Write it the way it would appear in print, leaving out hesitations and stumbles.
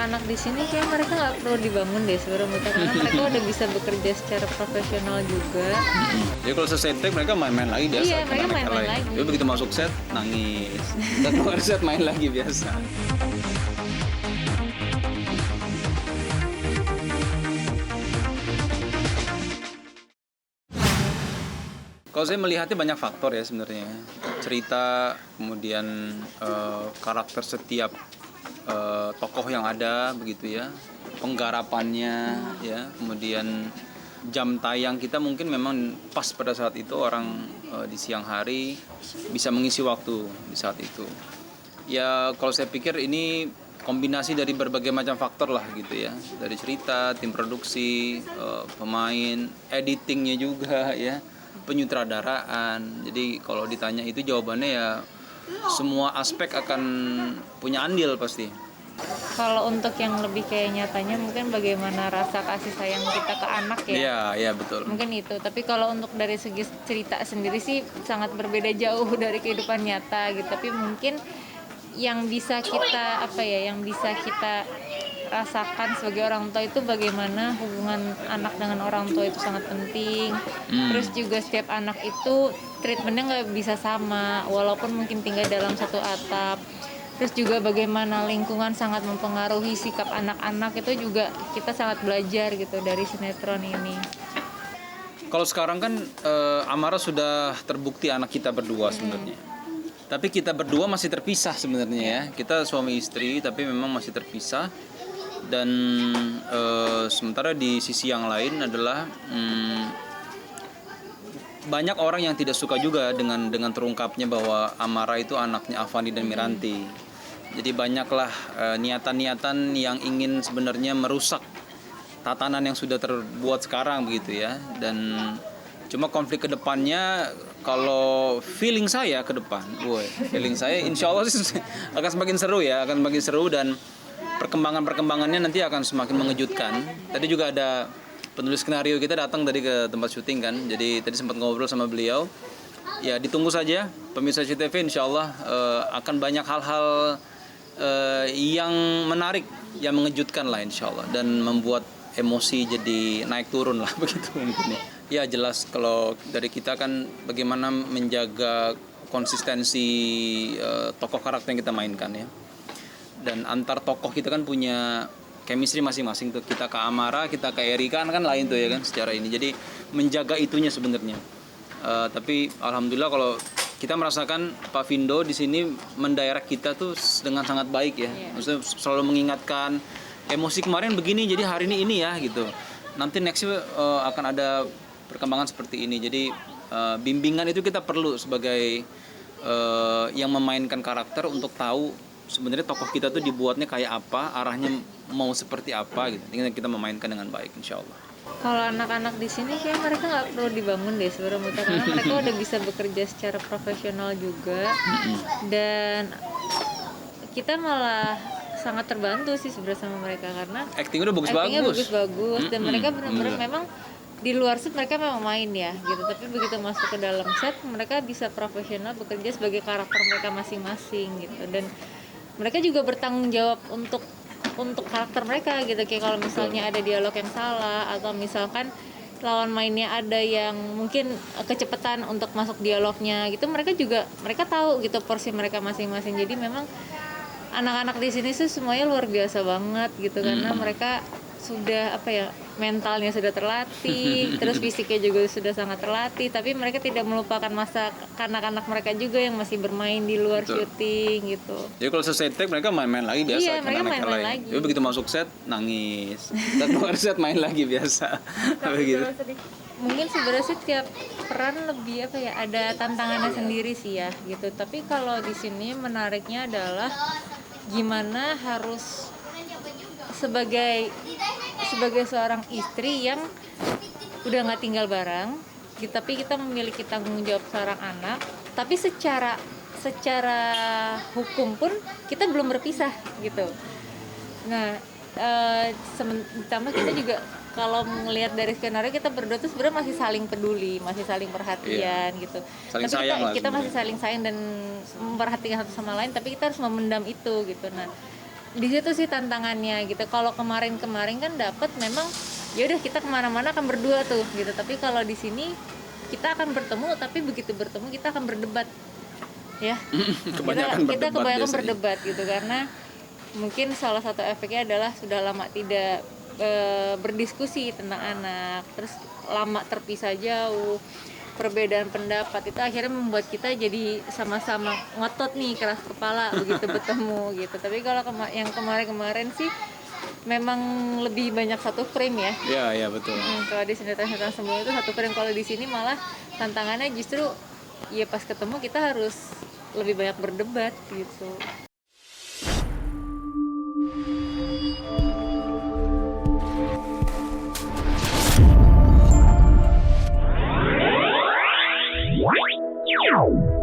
anak-anak di sini kayak mereka nggak perlu dibangun deh sebenarnya karena mereka udah bisa bekerja secara profesional juga. Jadi kalau selesai take mereka main-main lagi biasa. Iya, mereka main-main lagi. Jadi begitu masuk set nangis. Dan keluar set main lagi biasa. Kalau saya melihatnya banyak faktor ya sebenarnya. Cerita, kemudian karakter setiap tokoh yang ada begitu ya, penggarapannya ya, kemudian jam tayang kita mungkin memang pas pada saat itu orang di siang hari bisa mengisi waktu di saat itu. Ya kalau saya pikir ini kombinasi dari berbagai macam faktor lah gitu ya, dari cerita, tim produksi, pemain, editingnya juga ya, penyutradaraan. Jadi kalau ditanya itu jawabannya ya semua aspek akan punya andil pasti. Kalau untuk yang lebih kayak nyatanya mungkin bagaimana rasa kasih sayang kita ke anak ya. Iya, iya betul. Mungkin itu. Tapi kalau untuk dari segi cerita sendiri sih sangat berbeda jauh dari kehidupan nyata gitu. Tapi mungkin yang bisa kita yang bisa kita rasakan sebagai orang tua itu bagaimana hubungan anak dengan orang tua itu sangat penting. Terus juga setiap anak itu treatmentnya nggak bisa sama walaupun mungkin tinggal dalam satu atap. Terus juga bagaimana lingkungan sangat mempengaruhi sikap anak-anak, itu juga kita sangat belajar gitu dari sinetron ini. Kalau sekarang kan Amara sudah terbukti anak kita berdua sebenarnya. Tapi kita berdua masih terpisah sebenarnya ya. Kita suami istri tapi memang masih terpisah. Dan sementara di sisi yang lain adalah banyak orang yang tidak suka juga dengan terungkapnya bahwa Amara itu anaknya Avandi dan Miranti. Jadi banyaklah niatan-niatan yang ingin sebenarnya merusak tatanan yang sudah terbuat sekarang begitu ya. Dan cuma konflik kedepannya, kalau feeling saya ke depan, feeling saya insya Allah sih akan semakin seru ya, akan semakin seru dan perkembangannya nanti akan semakin mengejutkan. Tadi juga ada penulis skenario kita datang tadi ke tempat syuting kan, jadi tadi sempat ngobrol sama beliau. Ya ditunggu saja pemirsa CTV, insya Allah akan banyak hal-hal yang menarik, yang mengejutkan lah insya Allah, dan membuat emosi jadi naik turun lah begitu mungkin ya. Ya jelas kalau dari kita kan bagaimana menjaga konsistensi tokoh karakter yang kita mainkan ya. Dan antar tokoh kita kan punya chemistry masing-masing tuh. Kita ke Amara, kita ke Erika kan lain tuh ya kan secara ini. Jadi menjaga itunya sebenarnya. Tapi alhamdulillah kalau kita merasakan Pak Vindo di sini mendirect kita tuh dengan sangat baik ya. Maksudnya selalu mengingatkan emosi kemarin begini, jadi hari ini ya gitu. Nanti nextnya akan ada perkembangan seperti ini. Jadi bimbingan itu kita perlu sebagai yang memainkan karakter untuk tahu sebenarnya tokoh kita tuh dibuatnya kayak apa, arahnya mau seperti apa gitu. Tinggal kita memainkan dengan baik insya Allah. Kalau anak-anak di sini kayak mereka nggak perlu dibangun deh sebenarnya karena mereka udah bisa bekerja secara profesional juga. Dan kita malah sangat terbantu sih sebenarnya sama mereka karena actingnya udah bagus-bagus dan mereka benar-benar memang di luar set mereka memang main ya gitu, tapi begitu masuk ke dalam set mereka bisa profesional bekerja sebagai karakter mereka masing-masing gitu. Dan mereka juga bertanggung jawab untuk karakter mereka gitu, kayak kalau misalnya ada dialog yang salah atau misalkan lawan mainnya ada yang mungkin kecepatan untuk masuk dialognya gitu, mereka tahu gitu porsi mereka masing-masing. Jadi memang anak-anak di sini sih semuanya luar biasa banget gitu karena mereka sudah mentalnya sudah terlatih, terus fisiknya juga sudah sangat terlatih, tapi mereka tidak melupakan masa kanak-kanak mereka juga yang masih bermain di luar syuting gitu. Jadi kalau selesai take mereka main-main lagi biasa. Iya, mereka main-main lagi. Jadi begitu masuk set nangis, dan keluar set main lagi biasa. Begitu. Mungkin sebenarnya sih tiap peran lebih ada tantangannya sendiri sih ya gitu. Tapi kalau di sini menariknya adalah gimana harus sebagai seorang istri yang udah nggak tinggal bareng, tapi kita memiliki tanggung jawab seorang anak, tapi secara hukum pun kita belum berpisah gitu. Nah, ditambah kita juga kalau melihat dari skenario kita berdua tuh sebenarnya masih saling peduli, masih saling perhatian gitu. Saling tapi sayang kita masih saling sayang dan memperhatikan satu sama lain, tapi kita harus memendam itu gitu. Nah, di situ sih tantangannya gitu. Kalau kemarin-kemarin kan dapat memang ya udah kita kemana-mana akan berdua tuh gitu, tapi kalau di sini kita akan bertemu, tapi begitu bertemu kita akan berdebat ya. Kebanyakan kita berdebat kebanyakan biasanya. berdebat gitu, karena mungkin salah satu efeknya adalah sudah lama tidak berdiskusi tentang anak, terus lama terpisah jauh, perbedaan pendapat itu akhirnya membuat kita jadi sama-sama ngotot nih, keras kepala begitu bertemu gitu. Tapi kalau yang kemarin-kemarin sih memang lebih banyak satu frame ya. Iya, betul. Kalau di sinetron semua itu satu frame, kalau di sini malah tantangannya justru ya pas ketemu kita harus lebih banyak berdebat gitu. Wow.